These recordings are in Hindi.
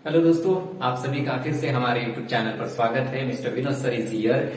हेलो दोस्तों, आप सभी का फिर से हमारे YouTube चैनल पर स्वागत है। Mister Vinod sir is here.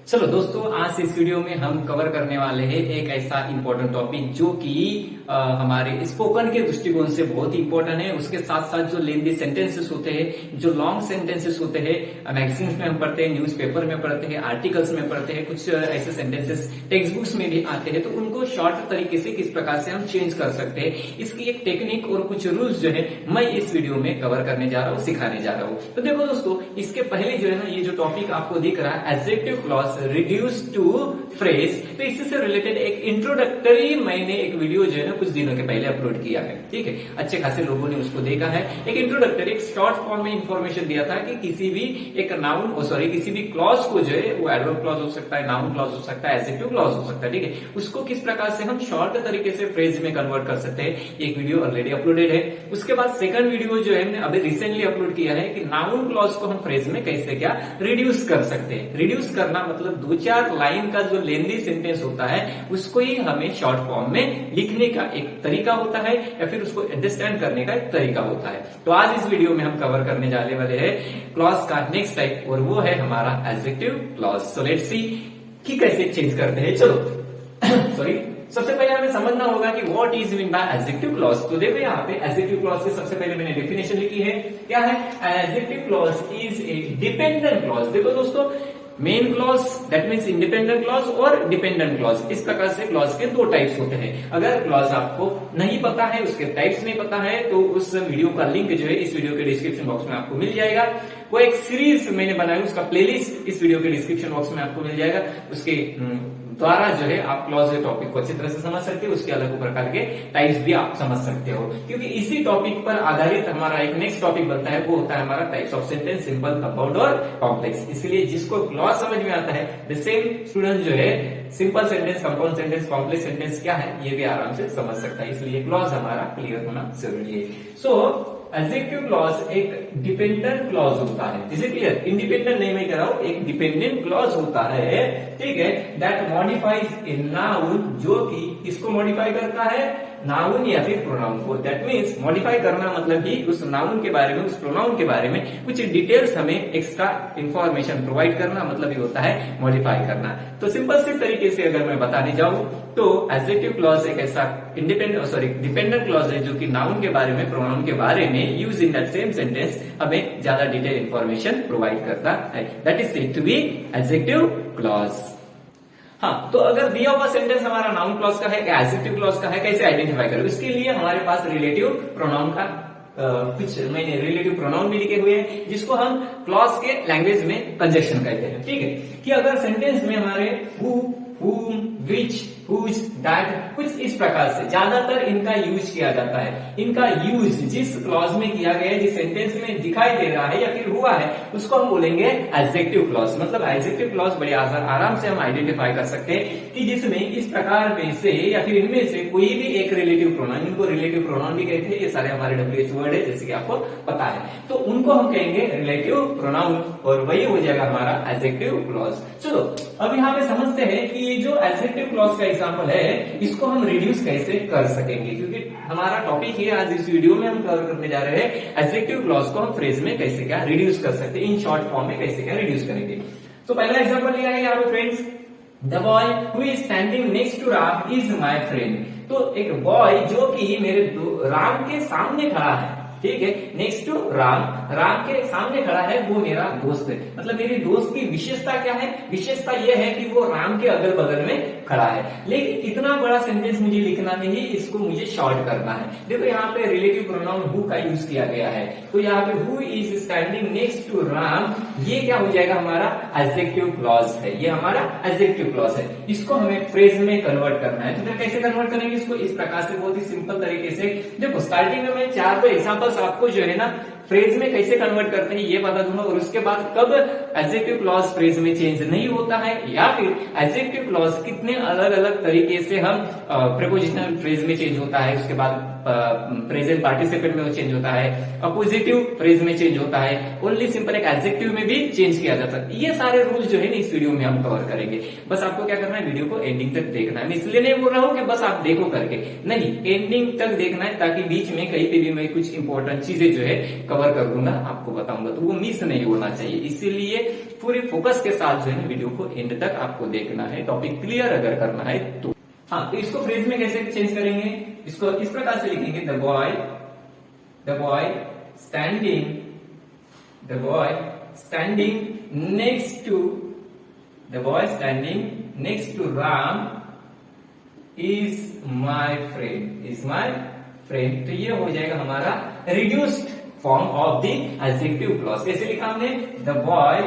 चलो दोस्तों, आज इस वीडियो में हम कवर करने वाले हैं एक ऐसा इंपॉर्टेंट टॉपिक जो कि हमारे स्पोकन के दृष्टिकोण से बहुत इंपॉर्टेंट है। उसके साथ साथ जो लेंदी सेंटेंसेस होते हैं, जो लॉन्ग सेंटेंसेस होते हैं, मैगजीन्स में हम पढ़ते हैं, न्यूज़पेपर में पढ़ते हैं, आर्टिकल्स में पढ़ते हैं, कुछ ऐसे सेंटेंसेस टेक्स्ट बुक्स में भी आते हैं, तो उनको शॉर्ट तरीके से किस प्रकार से हम चेंज कर सकते हैं, इसकी एक टेक्निक और कुछ रूल्स जो है मैं इस वीडियो में कवर करने जा रहा हूँ, सिखाने जा रहा हूँ। तो देखो दोस्तों, इसके पहले जो है ना, ये जो टॉपिक आपको दिख रहा है adjective clause reduce to phrase, तो इससे से रिलेटेड एक इंट्रोडक्टरी मैंने एक वीडियो जो है ना कुछ दिनों के पहले अपलोड किया है। ठीक है, अच्छे खासे लोगों ने उसको देखा है। एक इंट्रोडक्टरी, एक शॉर्ट फॉर्म में इंफॉर्मेशन दिया था कि किसी भी एक नाउन किसी भी क्लॉज को जो है, वो एडवर्ब क्लॉज हो सकता है, नाउन क्लॉज हो सकता है, एडजेक्टिव क्लॉज हो सकता है। ठीक है, उसको किस प्रकार से हम शॉर्ट तरीके से फ्रेज में कन्वर्ट कर सकते हैं, एक वीडियो ऑलरेडी अपलोडेड है। उसके बाद सेकंड वीडियो जो है अभी रिसेंटली अपलोड किया है कि नाउन क्लॉज को हम फ्रेज में कैसे क्या रिड्यूस कर सकते हैं। रिड्यूस करना मतलब 2-4 लाइन का जो लेंदी सेंटेंस होता है उसको ही हमें शॉर्ट फॉर्म में लिखने का एक तरीका होता है, या फिर उसको अंडरस्टैंड करने का एक तरीका होता है। तो आज इस वीडियो में हम कवर करने जाने वाले हैं क्लॉज का नेक्स्ट टाइप, और वो है हमारा adjective clause. So let's see कि कैसे चेंज करते हैं। चलो सॉरी, सबसे पहले हमें समझना होगा कि what is mean by adjective clause. तो देखो यहाँ पे एडजेक्टिव क्लॉज की सबसे पहले मैंने डेफिनेशन लिखी है। क्या है? Adjective clause is a dependent clause. देखो दोस्तों, main clause that means independent clause और डिपेंडेंट क्लॉज, इस प्रकार से क्लॉज के 2 टाइप्स होते हैं। अगर क्लॉज आपको नहीं पता है, उसके टाइप्स नहीं पता है, तो उस वीडियो का लिंक जो है इस वीडियो के डिस्क्रिप्शन बॉक्स में आपको मिल जाएगा। वो एक सीरीज मैंने बनाई, उसका प्लेलिस्ट इस वीडियो के डिस्क्रिप्शन बॉक्स में आपको मिल जाएगा। उसके द्वारा जो है आप क्लॉज के टॉपिक को अच्छी तरह से समझ सकते हो, उसके अलग प्रकार के टाइप्स भी आप समझ सकते हो, क्योंकि इसी टॉपिक पर आधारित हमारा एक नेक्स्ट टॉपिक बनता है, वो होता है हमारा types of sentence, simple, compound और कॉम्प्लेक्स। इसलिए जिसको क्लॉज समझ में आता है, द सेम स्टूडेंट जो है simple sentence, compound sentence, complex sentence क्या है ये भी आराम से समझ सकता है। इसलिए क्लॉज हमारा क्लियर होना जरूरी है। सो एडजेक्टिव क्लॉज एक डिपेंडेंट क्लॉज होता है। Is it clear? इंडिपेंडेंट नहीं मैं कह रहा हूं, एक डिपेंडेंट क्लॉज होता है। ठीक है, दैट मॉडिफाइज ए नाउन, जो कि किसको मॉडिफाई करता है? नाउन या फिर प्रोनाउन को। दैट मीन्स मॉडिफाई करना मतलब ही उस नाउन के बारे में, उस प्रोनाउन के बारे में कुछ डिटेल्स हमें एक्स्ट्रा इंफॉर्मेशन प्रोवाइड करना, मतलब ये होता है मॉडिफाई करना। तो सिंपल से तरीके से अगर मैं बताने जाऊं तो एडजेक्टिव क्लॉज एक ऐसा डिपेंडेंट क्लॉज है जो कि नाउन के बारे में, प्रोनाउन के बारे में use in that same sentence हमें ज्यादा डिटेल इंफॉर्मेशन प्रोवाइड करता है। That is said to be adjective clause. हाँ, तो अगर दिया हुआ सेंटेंस हमारा नाउन क्लॉज का है या एडजेक्टिव क्लॉज का है, कैसे आइडेंटिफाई करें? इसके लिए हमारे पास रिलेटिव प्रोनाउन का कुछ मैंने रिलेटिव प्रोनाउन भी लिखे हुए हैं, जिसको हम क्लॉज के लैंग्वेज में कंजक्शन कहते हैं। ठीक है, कि अगर सेंटेंस में हमारे who, whom, which, whose, that कुछ इस प्रकार से ज्यादातर इनका यूज किया जाता है। इनका यूज जिस क्लॉज में किया गया है, जिस सेंटेंस में दिखाई दे रहा है या फिर हुआ है, उसको हम बोलेंगे एडजेक्टिव क्लॉज। मतलब एडजेक्टिव क्लॉज बड़े आराम से हम आइडेंटिफाई कर सकते हैं कि जिसमें इस प्रकार में से या फिर इनमें से कोई भी एक रिलेटिव प्रोनाउन, इनको रिलेटिव प्रोनाउन भी कहते हैं, ये सारे हमारे WH वर्ड है जैसे कि आपको पता है, तो उनको हम कहेंगे रिलेटिव प्रोनाउन, और वही हो जाएगा हमारा एडजेक्टिव क्लॉज। चलो अब यहाँ पे समझते हैं कि ये जो एडजेक्टिव क्लॉज का एग्जांपल है, इसको हम रिड्यूस कैसे कर सकेंगे, क्योंकि हमारा टॉपिक है आज इस वीडियो में हम कवर करने जा रहे हैं एडजेक्टिव क्लॉज को हम फ्रेज में कैसे क्या रिड्यूस कर सकते हैं, इन शॉर्ट फॉर्म में कैसे क्या रिड्यूस करेंगे। तो पहला एग्जांपल लिया है यहाँ पे friends, the boy who is standing next to Ram is my friend. तो एक बॉय जो कि मेरे राम के सामने खड़ा है, ठीक है, नेक्स्ट टू राम, राम के सामने खड़ा है, वो मेरा दोस्त है। मतलब मेरे दोस्त की विशेषता क्या है? विशेषता यह है कि वो राम के अगल बगल में खड़ा है। लेकिन इतना बड़ा सेंटेंस मुझे लिखना नहीं, इसको मुझे शॉर्ट करना है। देखो यहाँ पे रिलेटिव प्रोनाउन हु का यूज किया गया है, तो यहाँ पे who is standing next to Ram, ये क्या हो जाएगा? हमारा एडजेक्टिव क्लॉज है, ये हमारा एडजेक्टिव क्लॉज है। इसको हमें फ्रेज में कन्वर्ट करना है। तो फिर कैसे कन्वर्ट करेंगे इसको? इस प्रकार से, बहुत ही सिंपल तरीके से। देखो स्टार्टिंग में मैं 4 एग्जाम्पल्स आपको जो है ना फ्रेज में कैसे कन्वर्ट करते हैं ये बता दूंगा, और उसके बाद कब एडजेक्टिव क्लॉज फ्रेज में चेंज नहीं होता है, या फिर एडजेक्टिव क्लॉज कितने अलग अलग तरीके से हम प्रीपोजिशनल फ्रेज में चेंज होता है, उसके बाद प्रेजेंट पार्टिसिपेट में वो चेंज होता है, अपोजिटिव फ्रेज में चेंज होता है, ओनली सिंपल एक एडजेक्टिव में भी चेंज किया जाता है। ये सारे रूल जो है ना इस वीडियो में हम कवर करेंगे। बस आपको क्या करना है, वीडियो को एंडिंग तक देखना है। मैं इसलिए नहीं बोल रहा हूँ कि बस आप देखो करके, नहीं, एंडिंग तक देखना है ताकि बीच में कहीं पे भी मैं कुछ इंपॉर्टेंट चीजें जो है कवर कर दूंगा, आपको बताऊंगा, तो वो मिस नहीं होना चाहिए। इसीलिए पूरे फोकस के साथ जो है ना वीडियो को एंड तक आपको देखना है, टॉपिक क्लियर अगर करना है तो। हाँ, तो इसको फ्रेज में कैसे चेंज करेंगे, इसको इस प्रकार से लिखेंगे, the boy standing next to Ram is my friend. तो ये हो जाएगा हमारा reduced form of the adjective clause. कैसे लिखा हमने, द बॉय,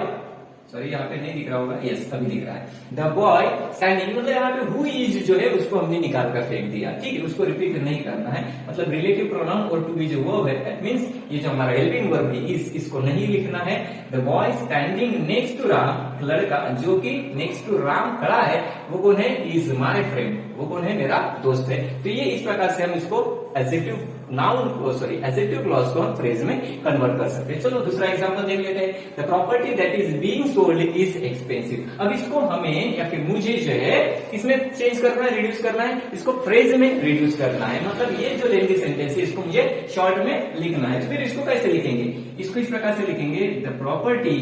सॉरी यहाँ पे नहीं दिख रहा होगा, यस अभी दिख रहा है, द बॉय स्टैंडिंग, मतलब यहाँ पे हु इज जो है उसको हमने निकाल कर फेंक दिया, ठीक है, उसको रिपीट नहीं करना है। मतलब रिलेटिव प्रोनाउन और टू बी जो वर्ब है, दैट मींस ये जो हमारा हेल्पिंग वर्ब है इसको नहीं लिखना है। The boy standing next to Ram, लड़का जो कि नेक्स्ट टू राम खड़ा है, वो कौन है, इज माय फ्रेंड, वो कौन है, मेरा दोस्त है। तो ये इस प्रकार से हम इसको एडजेक्टिव एडजेक्टिव क्लॉज को हम फ्रेज में कन्वर्ट कर सकते हैं। चलो दूसरा एग्जांपल देख लेते हैं, the property that is being sold is expensive. अब इसको हमें या फिर मुझे जो है इसमें चेंज करना है, रिड्यूस करना है, इसको फ्रेज में रिड्यूस करना है। मतलब ये जो लेंथी सेंटेंस है इसको मुझे शॉर्ट में लिखना है। तो फिर इसको कैसे लिखेंगे, इसको इस प्रकार से लिखेंगे, the property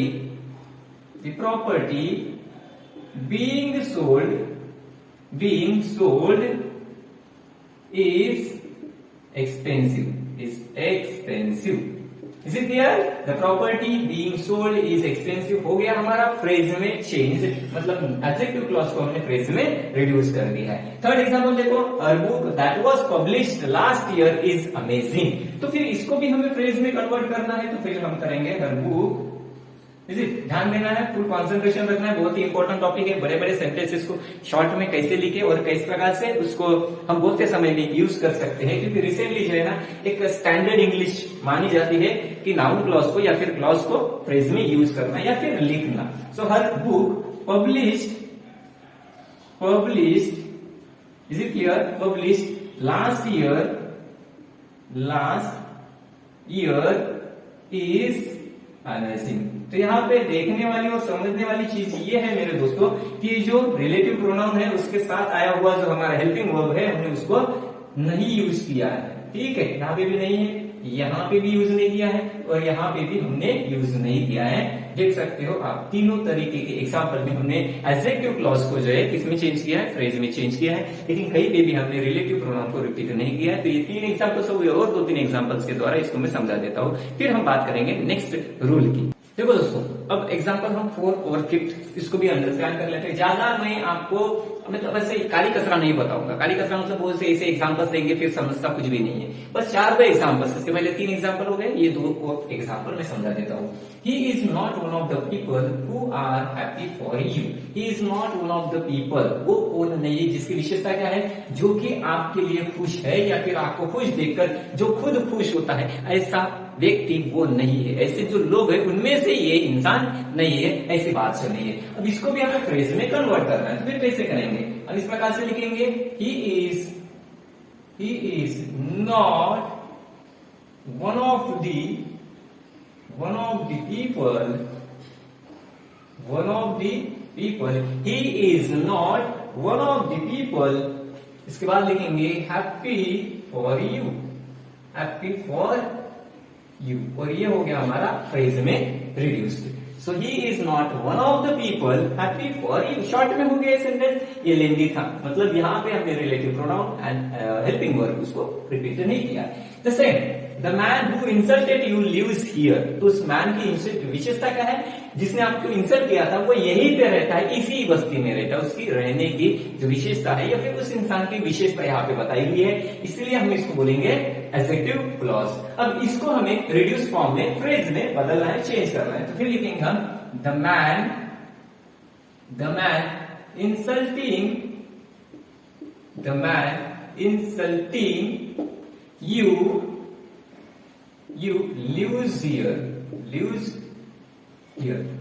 being sold is expensive. Is it clear? The property being sold is expensive हो गया हमारा फ्रेज में चेंज, मतलब एडजेक्टिव क्लॉज को हमने फ्रेज में रिड्यूस कर दिया है। थर्ड एग्जांपल देखो, a book that was published last year is amazing। तो फिर इसको भी हमें फ्रेज में कन्वर्ट करना है, तो फिर हम करेंगे her book, ध्यान देना है, फुल कंसंट्रेशन रखना है, बहुत ही इंपॉर्टेंट टॉपिक है। बड़े बड़े सेंटेंसेस को शॉर्ट में कैसे लिखे और किस प्रकार से उसको हम बोलते समय में यूज कर सकते हैं, क्योंकि रिसेंटली जो है ना एक स्टैंडर्ड इंग्लिश मानी जाती है कि नाउन क्लॉज को या फिर क्लॉज को फ्रेज में यूज करना या फिर लिखना। So her book published, is it clear, published last year is amazing. तो यहाँ पे देखने वाली और समझने वाली चीज ये है मेरे दोस्तों कि जो रिलेटिव प्रोनाउन है उसके साथ आया हुआ जो हमारा हेल्पिंग वर्ब है हमने उसको नहीं यूज किया है, ठीक है, यहाँ पे भी नहीं है, यहाँ पे भी यूज नहीं किया है और यहाँ पे भी हमने यूज नहीं किया है। देख सकते हो आप, तीनों तरीके के एग्जांपल में हमने एडजेक्टिव क्लॉज को जो है किसमें चेंज किया है, फ्रेज में चेंज किया है, लेकिन कहीं पे भी हमने रिलेटिव प्रोनाउन को रिपीट नहीं किया है। तो ये 3 एग्जांपल्स हो गए और 2-3 एग्जांपल्स के द्वारा इसको मैं समझा देता हूँ। फिर हम बात करेंगे नेक्स्ट रूल की। देखो दोस्तों, अब एग्जांपल हम 4 और 5 इसको भी अंडरस्टैंड कर लेते हैं। ज्यादा मैं आपको मतलब ऐसे काली कसरा नहीं बताऊंगा, काली कसरा मतलब वो ऐसे एग्जांपल्स देंगे फिर समझता कुछ भी नहीं है। बस 4 एग्जांपल्स, इसके पहले 3 एग्जांपल हो गए, ये 2 और एग्जांपल मैं समझा देता हूँ। He is not one of the people who are happy for you. He is not one of the people, वो कौन नहीं है जिसकी विशेषता क्या है, जो कि आपके लिए खुश है या फिर आपको खुश देखकर जो खुद खुश होता है, ऐसा व्यक्ति वो नहीं है। ऐसे जो लोग हैं उनमें से ये इंसान नहीं है, ऐसी बात से नहीं है। अब इसको भी हमें फ्रेज में कन्वर्ट करना है, तो फिर कैसे करेंगे, अब इस प्रकार से लिखेंगे, ही is not one of the people, he is not one of the people. इसके बाद लिखेंगे हैप्पी फॉर यू, और ये हो गया हमारा फ्रेज में reduced. So he is not one of the people happy for you. Short में हो गया सेंटेंस, ये लेंदी था, मतलब यहाँ पे हमने relative pronoun and helping verb उसको रिपीट नहीं किया। The same, the man who insulted you lives here. तो उस मैन की विशेषता क्या है, जिसने आपको इंसल्ट किया था वो यहीं पे रहता है, इसी बस्ती में रहता है, उसकी रहने की जो विशेषता है या फिर उस इंसान की विशेषता यहाँ पे बताई हुई है, इसलिए हम इसको बोलेंगे एडजेक्टिव क्लॉज। अब इसको हमें रिड्यूस फॉर्म में फ्रेज में बदलना है, चेंज करना है। तो फिर लिखेंगे हम the man insulting you lives here।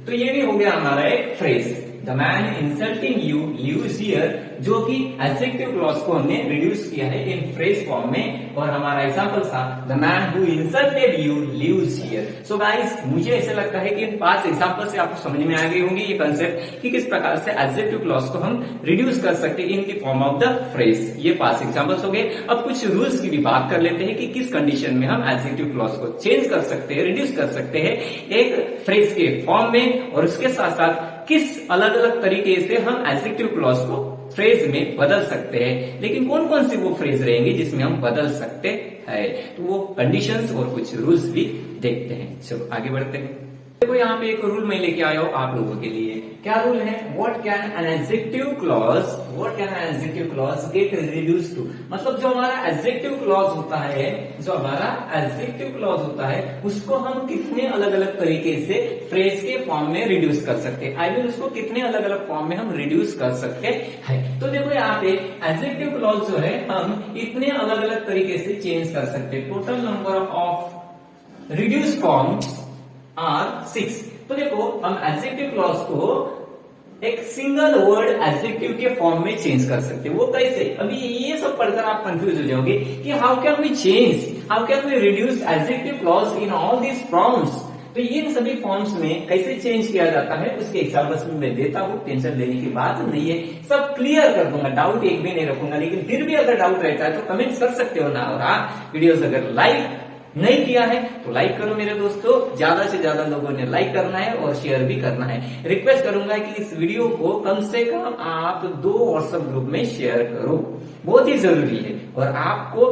तो ये भी हो गया हमारा एक phrase. The man insulting you lives here, जो कि एडजेक्टिव क्लॉज को हमने रिड्यूस किया है इन फ्रेज फॉर्म में, और हमारा एग्जांपल था the man who insulted you lives here. So guys, मुझे ऐसा लगता है कि इन 5 एग्जांपल से आपको समझ में आ गई होंगी ये कंसेप्ट कि किस प्रकार से एडजेक्टिव क्लॉज को हम रिड्यूस कर सकते हैं in the form of the phrase. ये 5 एग्जांपल्स हो गए। अब कुछ रूल्स की भी बात कर लेते हैं कि किस कंडीशन में हम एडजेक्टिव क्लॉज को चेंज कर सकते हैं, रिड्यूस कर सकते हैं एक फ्रेज के फॉर्म में, और उसके साथ साथ किस अलग अलग तरीके से हम एडजेक्टिव क्लॉज को फ्रेज में बदल सकते हैं। लेकिन कौन कौन सी वो फ्रेज रहेंगे जिसमें हम बदल सकते हैं, तो वो कंडीशंस और कुछ रूल्स भी देखते हैं। चलो आगे बढ़ते हैं। देखो यहाँ पे एक रूल मैं लेके आया हूं आप लोगों के लिए। क्या रूल है? What can an adjective clause get reduce to, मतलब जो हमारा एडजेक्टिव क्लॉज होता है, उसको हम कितने अलग अलग तरीके से फ्रेज के फॉर्म में रिड्यूस कर सकते हैं। आई मीन उसको कितने अलग अलग फॉर्म में हम रिड्यूस कर सकते हैं। तो देखो यहाँ पे एडजेक्टिव क्लॉज जो है हम इतने अलग अलग तरीके से चेंज कर सकते हैं। Total number of reduce forms are 6। तो देखो हम एडजेक्टिव क्लॉज को एक सिंगल वर्ड एडजेक्टिव के फॉर्म में चेंज कर सकते हैं। वो कैसे? अभी ये सब पढ़कर आप कंफ्यूज हो जाओगे कि how can we reduce adjective clause in all these forms. तो ये सभी फॉर्म्स में कैसे चेंज किया जाता है उसके एग्जांपल्स में मैं देता हूँ। टेंशन लेने की बात नहीं है, सब क्लियर कर दूंगा, डाउट एक भी नहीं रखूंगा। लेकिन फिर भी अगर डाउट रहता है तो कमेंट्स कर सकते हो ना। और हाँ, वीडियोस अगर लाइक नहीं किया है तो लाइक करो मेरे दोस्तों, ज्यादा से ज्यादा लोगों ने लाइक करना है और शेयर भी करना है। रिक्वेस्ट करूंगा कि इस वीडियो को कम से कम आप 2 व्हाट्सएप ग्रुप में शेयर करो, बहुत ही जरूरी है। और आपको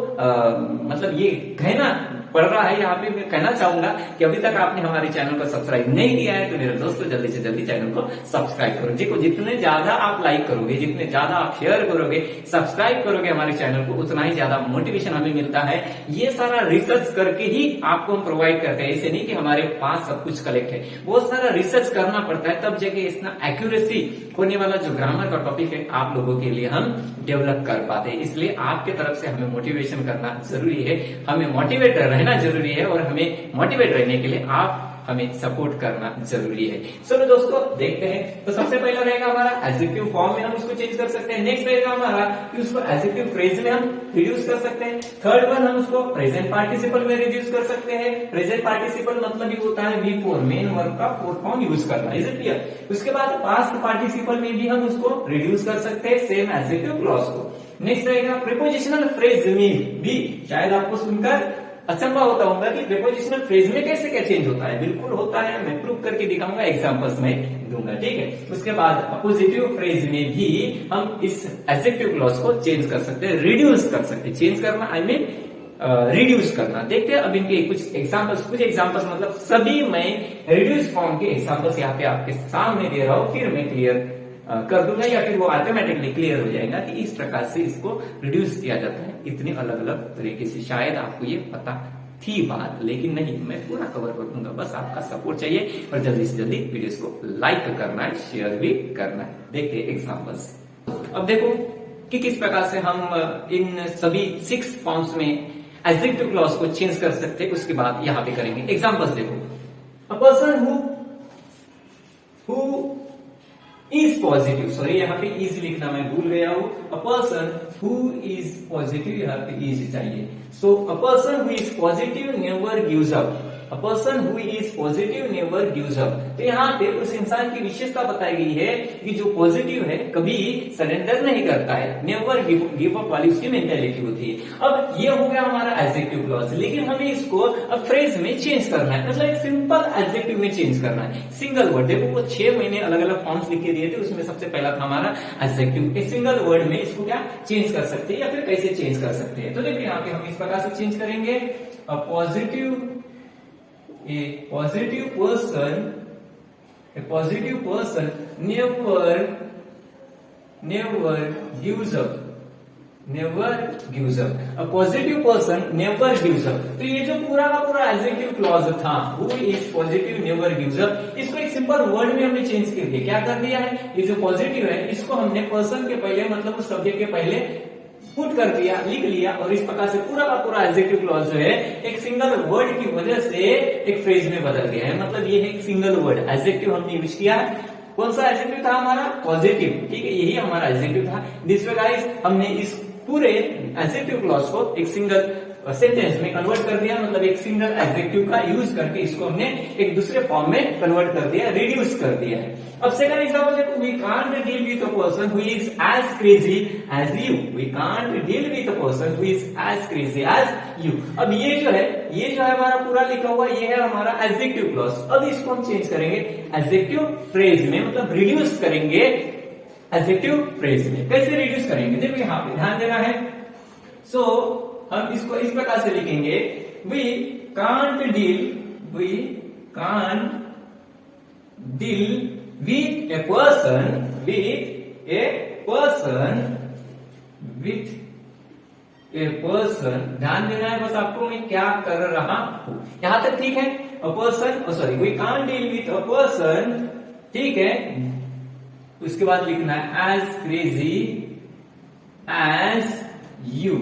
मतलब ये कहना पड़ रहा है, यहाँ पे मैं कहना चाहूंगा कि अभी तक आपने हमारे चैनल को सब्सक्राइब नहीं किया है तो मेरे दोस्तों जल्दी से जल्दी चैनल को सब्सक्राइब करो। देखो जितने ज्यादा आप लाइक करोगे, जितने ज्यादा आप शेयर करोगे, सब्सक्राइब करोगे हमारे चैनल को, उतना ही ज्यादा मोटिवेशन हमें मिलता है। ये सारा रिसर्च करके ही आपको हम प्रोवाइड करते हैं, ऐसे नहीं कि हमारे पास सब कुछ कलेक्ट है। बहुत सारा रिसर्च करना पड़ता है, तब जाके इतना एक्यूरेसी होने वाला जो ग्रामर का टॉपिक है आप लोगों के लिए हम डेवलप कर पाते हैं। इसलिए आपके तरफ से हमें मोटिवेशन करना जरूरी है, हमें मोटिवेट रहना जरूरी है, और हमें मोटिवेट रहने के लिए आप हमें सपोर्ट करना जरूरी है। चलो दोस्तों देखते हैं। तो सबसे पहला रहेगा हमारा एडजेक्टिव फॉर्म में हम उसको चेंज कर सकते हैं। नेक्स्ट रहेगा हमारा कि उसको एडजेक्टिव फ्रेज में हम रिड्यूस कर सकते हैं। थर्ड वन, हम उसको प्रेजेंट पार्टिसिपल में रिड्यूस कर सकते हैं। प्रेजेंट पार्टिसिपल मतलब ये होता है बिफोर मेन वर्ब का फोर्थ फॉर्म यूज करना, इज इट क्लियर? उसके बाद पास्ट पार्टिसिपल में भी हम उसको रिड्यूस कर सकते हैं सेम एडजेक्टिव क्लॉज को। नेक्स्ट रहेगा प्रीपोजिशनल फ्रेज में भी। शायद आपको सुनकर अचंभा होता होगा कि प्रीपोजिशनल फ्रेज में कैसे क्या चेंज होता है। बिल्कुल होता है, मैं प्रूव करके दिखाऊंगा, एग्जांपल्स में दूंगा, ठीक है। उसके बाद अपोजिटिव फ्रेज में भी हम इस एडजेक्टिव क्लॉज को चेंज कर सकते हैं, रिड्यूस कर सकते हैं। चेंज करना आई मीन रिड्यूस करना। देखते हैं अब इनके कुछ एग्जांपल्स मतलब सभी मैं रिड्यूस फॉर्म के एग्जांपल्स यहाँ पे आपके सामने दे रहा हूँ, फिर मैं क्लियर कर दूंगा या फिर वो ऑटोमेटिकली क्लियर हो जाएगा कि इस प्रकार से इसको रिड्यूस किया जाता है इतने अलग अलग तरीके से। शायद आपको ये पता थी बात, लेकिन नहीं, मैं पूरा कवर कर दूंगा। बस आपका सपोर्ट चाहिए और जल्दी से जल्दी वीडियोस को लाइक करना है, शेयर भी करना है। देखते हैं एग्जांपल्स। अब देखो कि किस प्रकार से हम इन सभी 6 फॉर्म्स में एडजेक्टिव क्लॉज को चेंज कर सकते हैं, उसके बाद यहाँ पे करेंगे। एग्जांपल्स देखो, a person who is positive, sorry यहाँ पे इज लिखना मैं भूल गया हूं। A person who is positive, यहाँ पे इज चाहिए। So a person who is positive never gives up. A person who is positive never gives up. तो यहाँ पे उस इंसान की विशेषता बताई गई है कि जो पॉजिटिव है कभी सरेंडर नहीं करता है, नेवर गिव अप वाली उसकी मेंटेलिटी होती है। अब ये हो गया हमारा एडजेक्टिव क्लॉज, लेकिन हमें इसको अब फ्रेज में चेंज करना है, मतलब एक सिंपल एडजेक्टिव में चेंज करना है। सिंगल वर्ड, देखो वो 6 महीने अलग अलग फॉर्म्स लिख के दिए थे, उसमें सबसे पहला था हमारा एडजेक्टिव। एक सिंगल वर्ड में इसको क्या चेंज कर सकते हैं या फिर कैसे चेंज कर सकते हैं। तो देखिए यहाँ पे हम इस प्रकार से चेंज करेंगे। A positive person never gives up। A positive person never gives up। तो ये जो पूरा का पूरा एडजेक्टिव क्लॉज था, who is positive never gives up, इसको एक सिंपल वर्ड में हमने चेंज कर दिया। क्या कर दिया है, ये जो पॉजिटिव है इसको हमने पर्सन के पहले मतलब उस सब्जेक्ट के पहले पुट कर दिया, लिख लिया, और इस प्रकार से पूरा का पूरा एडजेक्टिव क्लॉज जो है एक सिंगल वर्ड की वजह से एक फ्रेज में बदल गया है। मतलब ये है एक सिंगल वर्ड एडजेक्टिव हमने यूज किया कौन सा एडजेक्टिव था हमारा? पॉजिटिव। ठीक है, यही हमारा एडजेक्टिव था। दिस वे गाइस हमने इस पूरे एडजेक्टिव क्लॉज को एक सिंगल सेंटेंस में कन्वर्ट कर दिया, मतलब एक सिंगल एडजेक्टिव का यूज करके इसको हमने एक दूसरे फॉर्म में कन्वर्ट कर दिया, रिड्यूस कर दिया है। अब सेकंड एग्जांपल देखो, we can't deal with a person who is as crazy as you. We can't deal with a person who is as crazy as you. अब ये जो है हमारा पूरा लिखा हुआ, ये है हमारा एडजेक्टिव क्लॉज। अब इसको हम चेंज करेंगे एडजेक्टिव फ्रेज में, मतलब रिड्यूस करेंगे एडजेक्टिव फ्रेज में। कैसे रिड्यूस करेंगे? देखो यहाँ पे ध्यान देना है। सो हम इसको इस प्रकार से लिखेंगे, we can't deal with a person. ध्यान देना है बस आपको, मैं क्या कर रहा हूं, यहां तक ठीक है। A person, sorry, we can't deal with a person, ठीक है। उसके बाद लिखना है एज क्रेजी एज यू,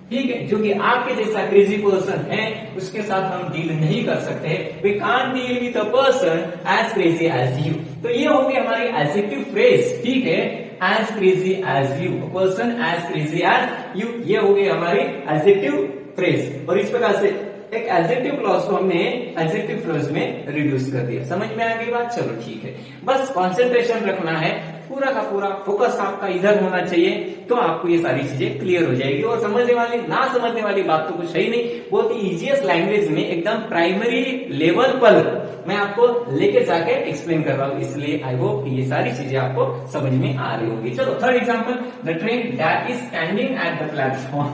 ठीक है। जो कि आपके जैसा क्रेजी पर्सन है उसके साथ हम डील नहीं कर सकते। We can't deal with a person as crazy as you. तो ये हो गई हमारी एडजेक्टिव फ्रेज, ठीक है। As crazy as you, person as crazy as you, ये हो गई हमारी एडजेक्टिव फ्रेज। और इस प्रकार से एक एडजेक्टिव क्लॉज को हमने एडजेक्टिव फ्रेज में रिड्यूस कर दिया। समझ में आ गई बात? चलो ठीक है, बस कंसंट्रेशन रखना है, पूरा का पूरा फोकस आपका इधर होना चाहिए, तो आपको ये सारी चीजें क्लियर हो जाएगी। और समझने वाली ना समझने वाली बात तो कुछ है ही नहीं, बहुत ही इजीएस्ट लैंग्वेज में एकदम प्राइमरी लेवल पर मैं आपको लेके जाके एक्सप्लेन कर रहा हूँ, इसलिए आई होप ये सारी चीजें आपको समझ में आ रही होगी। चलो third example, the train that is standing at the platform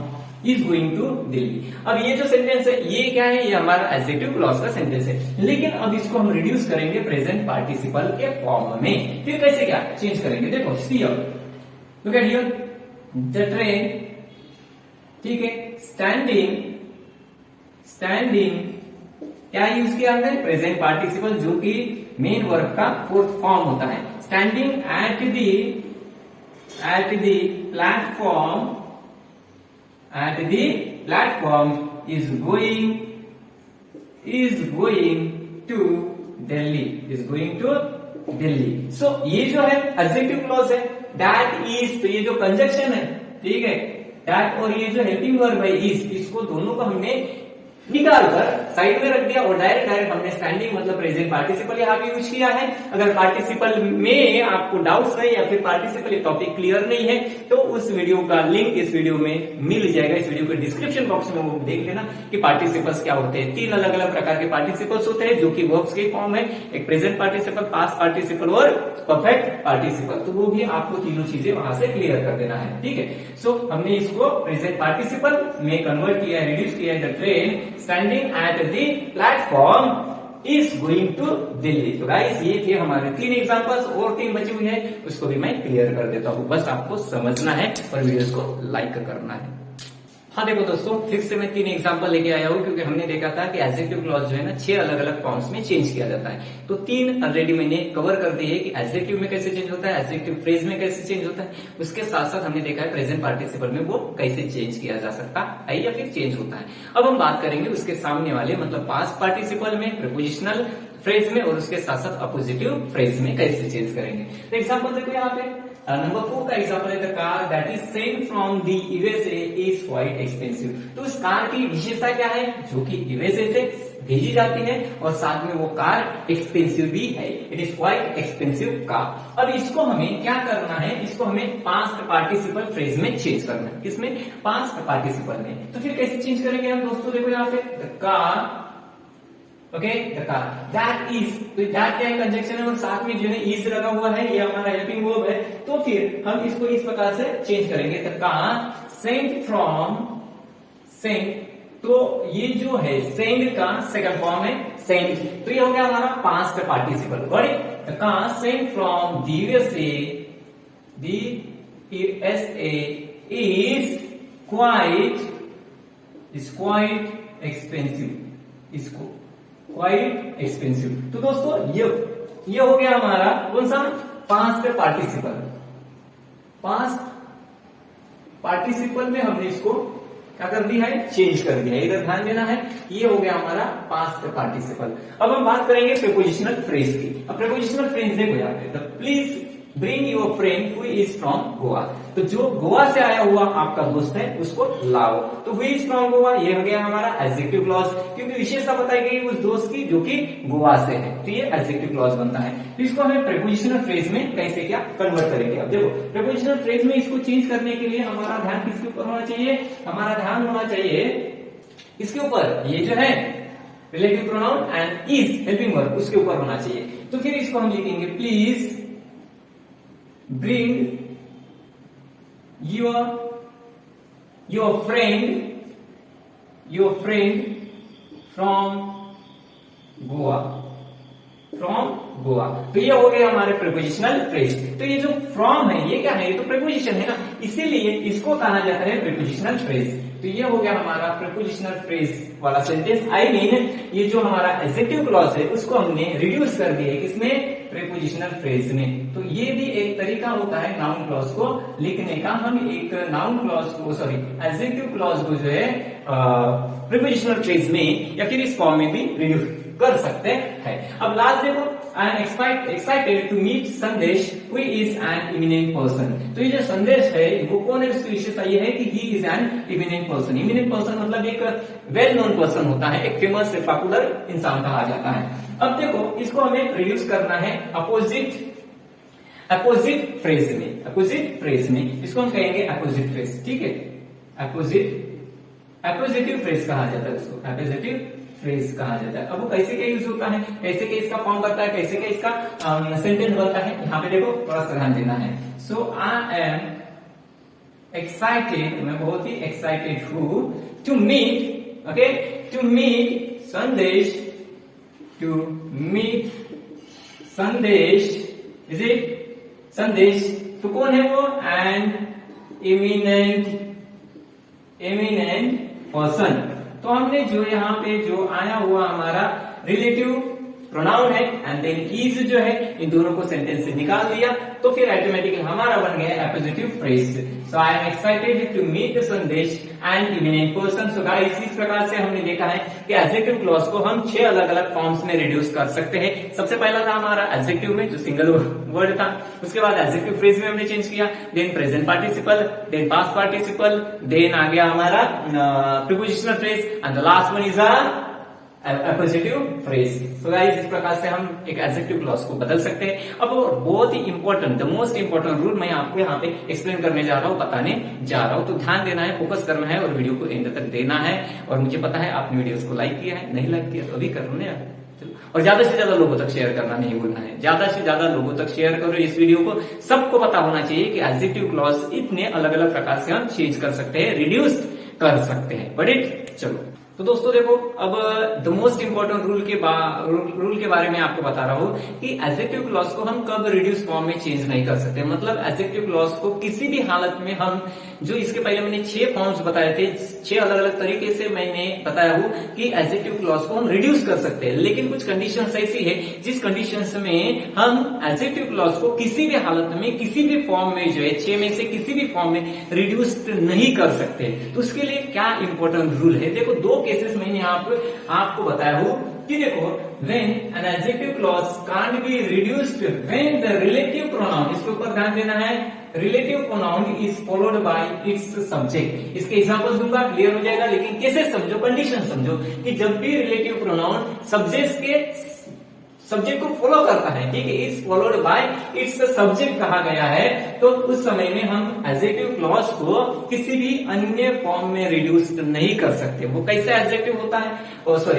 is going to Delhi. अब ये जो सेंटेंस है ये क्या है? ये हमारा एडजेक्टिव क्लॉज का सेंटेंस है, लेकिन अब इसको हम रिड्यूस करेंगे प्रेजेंट पार्टिसिपल के फॉर्म में। फिर कैसे क्या चेंज करेंगे? देखो see here, look at here, the train, ठीक है, स्टैंडिंग क्या यूज किया हमने? प्रेजेंट पार्टिसिपल, जो कि मेन वर्ब का फोर्थ फॉर्म होता है। Standing at the platform is going to Delhi। So ये जो है एडजेक्टिव क्लॉज है, that is, तो ये जो कंजक्शन है, ठीक है, that और ये जो हेल्पिंग वर्ब है is, इसको दोनों को हमने निकाल कर साइड में रख दिया और डायरेक्ट हमने स्टैंडिंग मतलब प्रेजेंट पार्टिसिपल यहाँ पे यूज किया है। अगर पार्टिसिपल में आपको डाउट्स है या फिर पार्टिसिपल टॉपिक क्लियर नहीं है तो उस वीडियो का लिंक इस वीडियो में मिल जाएगा। इस वीडियो के डिस्क्रिप्शन बॉक्स में वो देख लेना कि पार्टिसिपल्स क्या होते हैं। 3 अलग अलग प्रकार के पार्टिसिपल्स होते हैं जो कि वर्ब्स के फॉर्म है, एक प्रेजेंट पार्टिसिपल, पास्ट पार्टिसिपल और परफेक्ट पार्टिसिपल। तो वो भी आपको तीनों चीजें वहां से क्लियर कर देना है, ठीक है। सो हमने इसको प्रेजेंट पार्टिसिपल में कन्वर्ट किया है, रिड्यूस किया है। The train standing at the platform is going to Delhi. तो गाइस ये थे हमारे 3 एग्जांपल्स, और 3 बचे हुए हैं, उसको भी मैं क्लियर कर देता हूं। बस आपको समझना है और वीडियोस को लाइक करना है। हाँ देखो दोस्तों, फिर से मैं 3 एग्जांपल लेके आया हूँ, क्योंकि हमने देखा था कि एडजेक्टिव क्लॉज जो है ना 6 अलग अलग फॉर्म्स में चेंज किया जाता है। तो 3 ऑलरेडी मैंने कवर कर दी है कि एडजेक्टिव में कैसे चेंज होता है, एडजेक्टिव फ्रेज में कैसे चेंज होता है। उसके साथ साथ हमने देखा है प्रेजेंट पार्टिसिपल में वो कैसे चेंज किया जा सकता है या फिर चेंज होता है। अब हम बात करेंगे उसके सामने वाले मतलब पास्ट पार्टिसिपल में, प्रीपोजिशनल फ्रेज में और उसके साथ साथ अपोजिटिव फ्रेज में कैसे चेंज करेंगे। तो एग्जाम्पल देखो यहाँ पे नंबर 4 का एग्जाम्पल है, the car that is sent from the USA is quite expensive. तो उस कार की विशेषता क्या है? जो कि यूएसए से भेजी जाती है और साथ में वो कार एक्सपेंसिव भी है, it is quite expensive car. अब इसको हमें क्या करना है? इसको हमें पास्ट पार्टिसिपल फ्रेज में चेंज करना है। किसमें? पास्ट पार्टिसिपल में। तो फिर कैसे चेंज करेंगे हम दोस्तों? देखो यहाँ पे the car, okay, the car that is, तो दैट क्या है? कंजक्शन है और साथ में जो है इज लगा हुआ है, ये हमारा हेल्पिंग वर्ब है। तो फिर हम इसको इस प्रकार से चेंज करेंगे, the car sent from, sent, तो ये जो है सेंड का सेकंड फॉर्म है सेंड, तो ये हो गया हमारा past participle. The car sent from the USA is quite expensive, इसको क्वाइट एक्सपेंसिव। तो दोस्तों ये हो गया हमारा कौन सा? Past participle. पास्ट पार्टिसिपल में हमने इसको क्या कर दिया है, चेंज कर दिया है। इधर ध्यान देना है। ये हो गया हमारा पास्ट पार्टिसिपल। अब हम बात करेंगे प्रीपोजिशनल फ्रेज की। अब प्रीपोजिशनल फ्रेज देखो यहाँ पे, please bring your friend who is from Goa. तो जो गोवा से आया हुआ आपका दोस्त है उसको लाओ। तो हु इज फ्रॉम गोवा, ये हो गया हमारा एडजेक्टिव क्लॉज, क्योंकि विशेषता बताई गई उस दोस्त की जो कि गोवा से है, तो ये एडजेक्टिव क्लॉज बनता है। तो इसको हमें प्रीपोजिशनल फ्रेज में कैसे क्या कन्वर्ट करेंगे। अब देखो प्रीपोजिशनल फ्रेज में इसको चेंज करने के लिए हमारा ध्यान किसके ऊपर होना चाहिए, हमारा ध्यान होना चाहिए इसके ऊपर, ये जो है relative pronoun and is helping verb, उसके ऊपर होना चाहिए। तो फिर इसको हम लिखेंगे please bring your friend from Goa. तो ये हो गया हमारे प्रीपोजिशनल फ्रेज। तो ये जो फ्रॉम है ये क्या है, ये तो प्रीपोजिशन है ना, इसीलिए इसको कहा जाता है प्रीपोजिशनल फ्रेज। तो ये हो गया हमारा प्रीपोजिशनल फ्रेज वाला सेंटेंस। आई मीन ये जो हमारा एडजेक्टिव क्लॉज है उसको हमने रिड्यूस कर दिया है किसमें, प्रीपोजिशनल फ्रेज में। तो ये भी एक तरीका होता है नाउन क्लॉज को लिखने का। हम एक नाउन क्लॉज को एडजेक्टिव क्लॉज को जो है प्रीपोजिशनल फ्रेज में या फिर इस फॉर्म में भी रिड्यूस कर सकते हैं। अब लास्ट देखो, I am excited to meet Sandesh who is an eminent person. तो ये जो संदेश है वो कौन है, उसकी विशेषता ये है कि he is an eminent person. Eminent person मतलब एक वेल नोन पर्सन होता है, एक फेमस पॉपुलर इंसान कहा जाता है। अब देखो इसको हमें रिड्यूस करना है अपोजिट फ्रेज में। इसको हम कहेंगे अपोजिट फ्रेज, ठीक है। अपोजिटिव फ्रेज कहा जाता है उसको, अपोजिटिव फ्रेज कहा जाता है। अब वो कैसे क्या यूज होता है, कैसे क्या इसका फॉर्म बनता है, कैसे क्या इसका सेंटेंस बनता है, यहाँ पे देखो थोड़ा सा ध्यान देना है। सो आई एम एक्साइटेड, मैं बहुत ही एक्साइटेड हूं to meet, okay, to meet Sandesh, to meet Sandesh, is it Sandesh. तो कौन है वो, एन एमिनेंट पर्सन। तो हमने जो यहाँ पे जो आया हुआ हमारा रिलेटिव प्रोनाउन है एंड देन इज जो है, इन दोनों को सेंटेंस से निकाल दिया तो फिर ऑटोमेटिकली हमारा बन गया appositive phrase. So I am excited to meet Sandesh and eminent person. So guys इस प्रकार से हमने देखा है कि एडजेक्टिव क्लॉज को हम 6 अलग अलग फॉर्म्स में रिड्यूस कर सकते हैं। सबसे पहला था हमारा एडजेक्टिव में जो सिंगल वर्ड था, उसके बाद एडजेक्टिव फ्रेज में हमने चेंज किया, then present participle, then past participle, then आ गया हमारा prepositional phrase and the last one is appositive phrase. So guys इस प्रकार से हम एक एडजेक्टिव क्लॉज को बदल सकते हैं। अब बहुत ही important, the most important rule मैं आपको यहाँ पे एक्सप्लेन करने जा रहा हूँ, बताने जा रहा हूँ। तो ध्यान देना है, फोकस करना है और वीडियो को एंड तक देना है। और मुझे पता है आपने वीडियोस को लाइक किया है, नहीं लाइक किया तो अभी कर लो ना यार। और ज्यादा से ज्यादा लोगों तक शेयर करना नहीं भूलना है, ज्यादा से ज्यादा लोगों तक शेयर करो इस वीडियो को। सबको पता होना चाहिए कि एडजेक्टिव क्लॉज इतने अलग अलग प्रकार से हम चेंज कर सकते हैं, रिड्यूस कर सकते हैं। बट इट चलो, तो दोस्तों देखो अब द मोस्ट इंपॉर्टेंट रूल के बारे में आपको बता रहा हूं कि एडजेक्टिव क्लॉज को हम कब रिड्यूस फॉर्म में चेंज नहीं कर सकते। मतलब एडजेक्टिव क्लॉज को किसी भी हालत में हम, जो इसके पहले मैंने 6 फॉर्म्स बताए थे, 6 अलग अलग तरीके से मैंने बताया हूं कि एडजेक्टिव क्लॉज को हम रिड्यूस कर सकते हैं। लेकिन कुछ कंडीशंस ऐसी है जिस कंडीशंस में हम एडजेक्टिव क्लॉज को किसी भी हालत में, किसी भी फॉर्म में जो है 6 में से किसी भी फॉर्म में रिड्यूस नहीं कर सकते। तो उसके लिए क्या इंपॉर्टेंट रूल है, देखो 2 केसेस मैंने आपको बताया हूं कि देखो when an adjective clause can't be reduced when the relative pronoun, इसके ऊपर ध्यान देना है, relative pronoun is followed by its subject। इसके एग्जांपल्स दूंगा, क्लियर हो जाएगा। लेकिन कैसे समझो, कंडीशन समझो कि जब भी रिलेटिव प्रोनाउन सब्जेक्ट को फॉलो करता है, ठीक है, is followed bye it's subject कहा गया है, तो उस समय में हम एडजेक्टिव क्लॉज को किसी भी अन्य फॉर्म में रिड्यूस नहीं कर सकते। वो कैसे एडजेक्टिव होता है,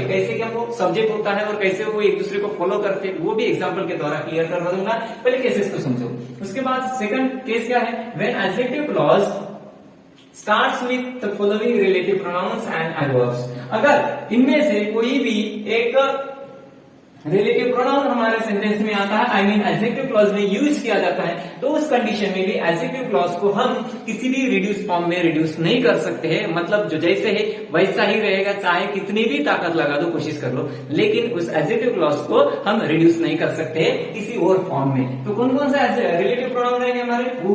कैसे क्या वो सब्जेक्ट होता है और कैसे वो एक दूसरे को फॉलो करते हैं, वो भी एग्जाम्पल के द्वारा क्लियर करवा दूंगा। पहले केसेस को समझो, उसके बाद सेकंड केस क्या है, when adjective clause starts with the following relative pronouns and adverbs. अगर इनमें से कोई भी एक रिलेटिव प्रोनाउन हमारे सेंटेंस में आता है, आई मीन एडजेक्टिव क्लॉज में यूज किया जाता है, तो उस कंडीशन में भी एडजेक्टिव क्लॉज को हम किसी भी रिड्यूस फॉर्म में रिड्यूस नहीं कर सकते हैं। मतलब जो जैसे है वैसा ही रहेगा, चाहे कितनी भी ताकत लगा दो, कोशिश कर लो, लेकिन उस एडजेक्टिव क्लॉज को हम रिड्यूस नहीं कर सकते किसी और फॉर्म में। तो कौन कौन सा रिलेटिव प्रोनाउन रहेंगे हमारे, who,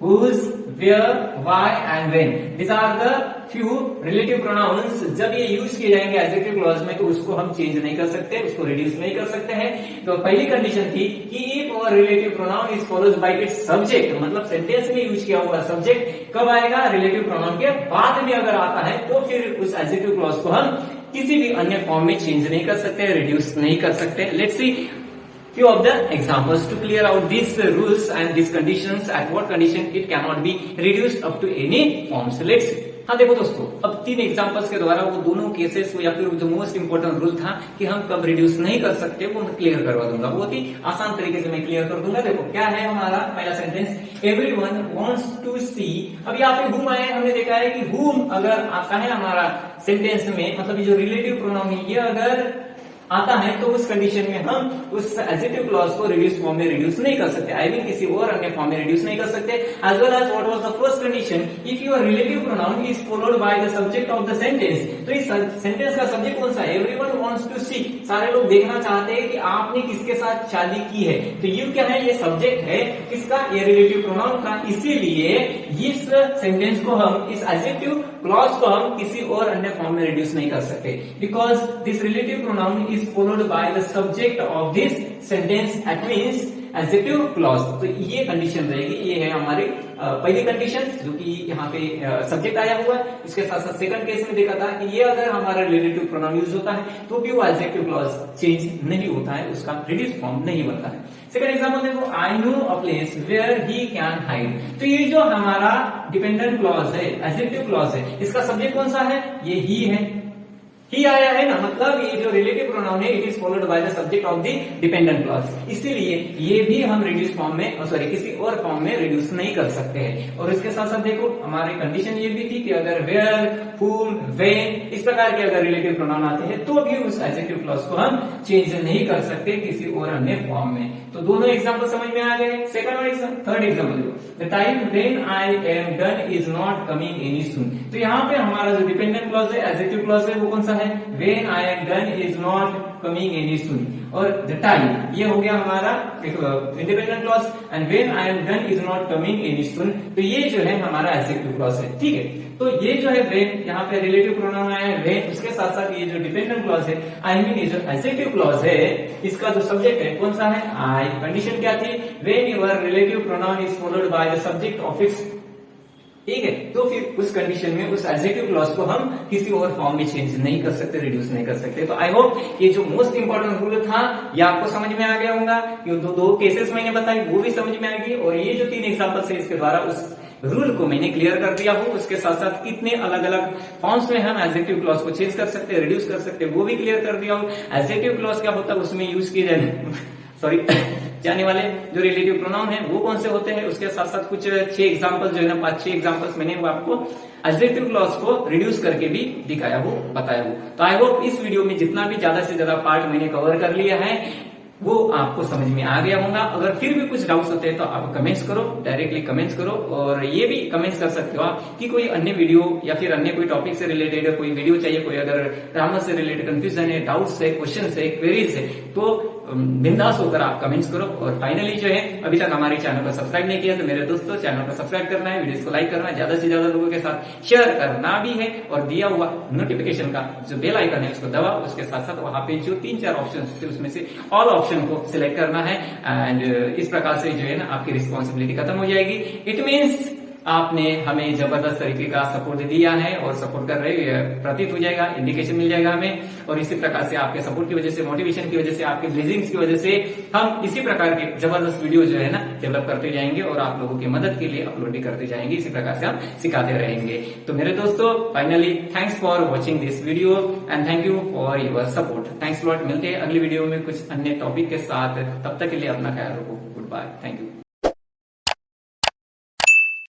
whose, where, why and when. These are the few relative pronouns. जब ये यूज किए जाएंगे एडजेक्टिव क्लॉज में तो उसको हम चेंज नहीं कर सकते, उसको रिड्यूस नहीं कर सकते हैं। तो पहली कंडीशन थी कि इफ और relative pronoun is followed bye it's subject, मतलब सेंटेंस में यूज किया हुआ सब्जेक्ट कब आएगा, रिलेटिव प्रोनाउन के बाद में अगर आता है तो फिर उस एडजेक्टिव क्लॉज को हम किसी भी अन्य फॉर्म में चेंज नहीं कर सकते, रिड्यूस नहीं कर सकते। Let's see few of the examples to clear out these rules and these conditions, at what condition it cannot be reduced up to any form. So let's see. हाँ देखो दोस्तों, अब 3 एग्जांपल्स के द्वारा वो दोनों केसेस या फिर जो मोस्ट इंपोर्टेंट रूल था कि हम कब रिड्यूस नहीं कर सकते वो मैं क्लियर करवा दूंगा, बहुत ही आसान तरीके से मैं क्लियर कर दूंगा। देखो क्या है हमारा पहला सेंटेंस, एवरीवन वांट्स टू सी। अब यहाँ पे whom आया, हमने देखा है कि whom अगर आता है हमारा सेंटेंस में, मतलब ये जो रिलेटिव प्रोनाउन है ये अगर आता है तो उस कंडीशन में हम उस एडजेक्टिव क्लॉज को रिड्यूस फॉर्म में रिड्यूस नहीं कर सकते, आई मीन किसी और अन्य फॉर्म में रिड्यूस नहीं कर सकते। As well as what was the first condition, if your relative pronoun is followed by the subject of the sentence. तो इस सेंटेंस का सब्जेक्ट कौन सा है, एवरीवन वांट्स टू सी, सारे लोग देखना चाहते हैं कि आपने किसके साथ शादी की है। तो यू क्या है, ये सब्जेक्ट है किसका, ये रिलेटिव प्रोनाउन का। इसीलिए इस सेंटेंस को हम, इस एडजेक्टिव क्लॉज को हम किसी और अन्य फॉर्म में रिड्यूस नहीं कर सकते, because this relative pronoun is followed by the subject of this sentence, that means adjective clause। तो ये कंडीशन रहेगी, ये है हमारी पहली कंडीशन जो कि यहाँ पे सब्जेक्ट आया हुआ है। इसके साथ साथ सेकंड केस में देखा था कि ये अगर हमारा रिलेटिव प्रोनाउन यूज होता है तो भी वो एडजेक्टिव क्लॉज चेंज नहीं होता है, उसका रिड्यूस फॉर्म नहीं बनता है। सेकंड एग्जांपल देखो, I know a place where he can hide. तो ये जो हमारा डिपेंडेंट क्लॉज है, एडजेक्टिव क्लॉज है, इसका सब्जेक्ट कौन सा है, ये ही है, ही आया है ना, मतलब ये जो रिलेटिव प्रोनाउन है it is followed by the subject of the dependent clause. इसीलिए ये भी हम रिड्यूस फॉर्म में, सॉरी किसी और फॉर्म में रिड्यूस नहीं कर सकते हैं। और इसके साथ साथ देखो हमारी कंडीशन ये भी थी कि अगर वेयर, whom, when इस प्रकार के अगर रिलेटिव प्रोनाउन आते हैं तो भी उस एडजेक्टिव क्लॉज को हम चेंज नहीं कर सकते किसी और अन्य फॉर्म में। तो दोनों एग्जांपल समझ में आ गए। सेकंड और थर्ड एग्जांपल देखो, the time when I am done is not coming any soon. तो यहाँ पे हमारा जो डिपेंडेंट क्लॉज है, एडजेक्टिव क्लॉज है, वो कौन सा है, when I am done is not coming any soon. और द टाइम ये हो गया हमारा independent clause, and when I am done is not coming any soon. तो ये जो है हमारा एडजेक्टिव क्लॉज है, ठीक है। तो ये जो है व्हेन, यहाँ पे रिलेटिव प्रोनाउन आया है व्हेन, उसके साथ साथ ये जो डिपेंडेंट क्लॉज है, आई मीन ये जो एडजेक्टिव क्लॉज है, इसका जो सब्जेक्ट है कौन सा है, आई। कंडीशन क्या थी, when your relative pronoun is followed by the subject of its, ठीक है। तो फिर उस कंडीशन में उस एडजेक्टिव क्लॉज को हम किसी और फॉर्म में चेंज नहीं कर सकते, रिड्यूस नहीं कर सकते। तो आई होप ये जो मोस्ट इंपोर्टेंट रूल था ये आपको समझ में आ गया होगा। ये दो केसेस मैंने बताए वो भी समझ में आएगी, और ये जो 3 एग्जांपल्स है इसके द्वारा उस रूल को मैंने क्लियर कर दिया हो। उसके साथ साथ कितने अलग अलग फॉर्म्स में हम एडजेक्टिव क्लॉज को चेंज कर सकते हैं, रिड्यूस कर सकते हैं, वो भी क्लियर कर दिया हो। एडजेक्टिव क्लॉज क्या होता है, उसमें यूज किए जाने वाले जो रिलेटिव प्रोनाउन है वो कौन से होते हैं, उसके साथ साथ कुछ 6 एग्जांपल्स जो है ना, 5-6 एग्जांपल्स मैंने वो आपको एडजेक्टिव क्लॉज को रिड्यूस करके भी दिखाया हो, बताया हो। तो आई होप इस वीडियो में जितना भी ज्यादा से ज्यादा पार्ट मैंने कवर कर लिया है वो आपको समझ में आ गया होगा। अगर फिर भी कुछ डाउट्स होते हैं तो आप कमेंट्स करो, डायरेक्टली कमेंट्स करो, और ये भी कमेंट्स कर सकते हो आप कि कोई अन्य वीडियो या फिर अन्य कोई टॉपिक से रिलेटेड कोई वीडियो चाहिए, कोई अगर ग्रामर से रिलेटेड कंफ्यूजन है, डाउट्स है, क्वेश्चन है, क्वेरीज है, तो बिंदास होकर आप कमेंट्स करो। और फाइनली जो है, अभी तक हमारे चैनल को सब्सक्राइब नहीं किया तो मेरे दोस्तों चैनल को सब्सक्राइब करना है, वीडियो को लाइक करना है, ज्यादा से ज्यादा लोगों के साथ शेयर करना भी है, और दिया हुआ नोटिफिकेशन का जो बेल आइकन है उसको दबाओ। उसके साथ साथ वहां पे जो 3-4 ऑप्शन थे उसमें से ऑल ऑप्शन को सिलेक्ट करना है, एंड इस प्रकार से जो है ना आपकी रिस्पॉन्सिबिलिटी खत्म हो जाएगी। इट मीन्स आपने हमें जबरदस्त तरीके का सपोर्ट दिया है और सपोर्ट कर रहे, प्रतीत हो जाएगा, इंडिकेशन मिल जाएगा हमें। और इसी प्रकार से आपके सपोर्ट की वजह से, मोटिवेशन की वजह से, आपके ब्लेसिंग्स की वजह से हम इसी प्रकार के जबरदस्त वीडियो जो है ना डेवलप करते जाएंगे, और आप लोगों की मदद के लिए अपलोड भी करते जाएंगे। इसी प्रकार से हम सिखाते रहेंगे। तो मेरे दोस्तों finally thanks for watching this video and thank you for your support. Thanks lot. मिलते हैं अगली वीडियो में कुछ अन्य टॉपिक के साथ, तब तक के लिए अपना ख्याल रखो। Good bye, thank you.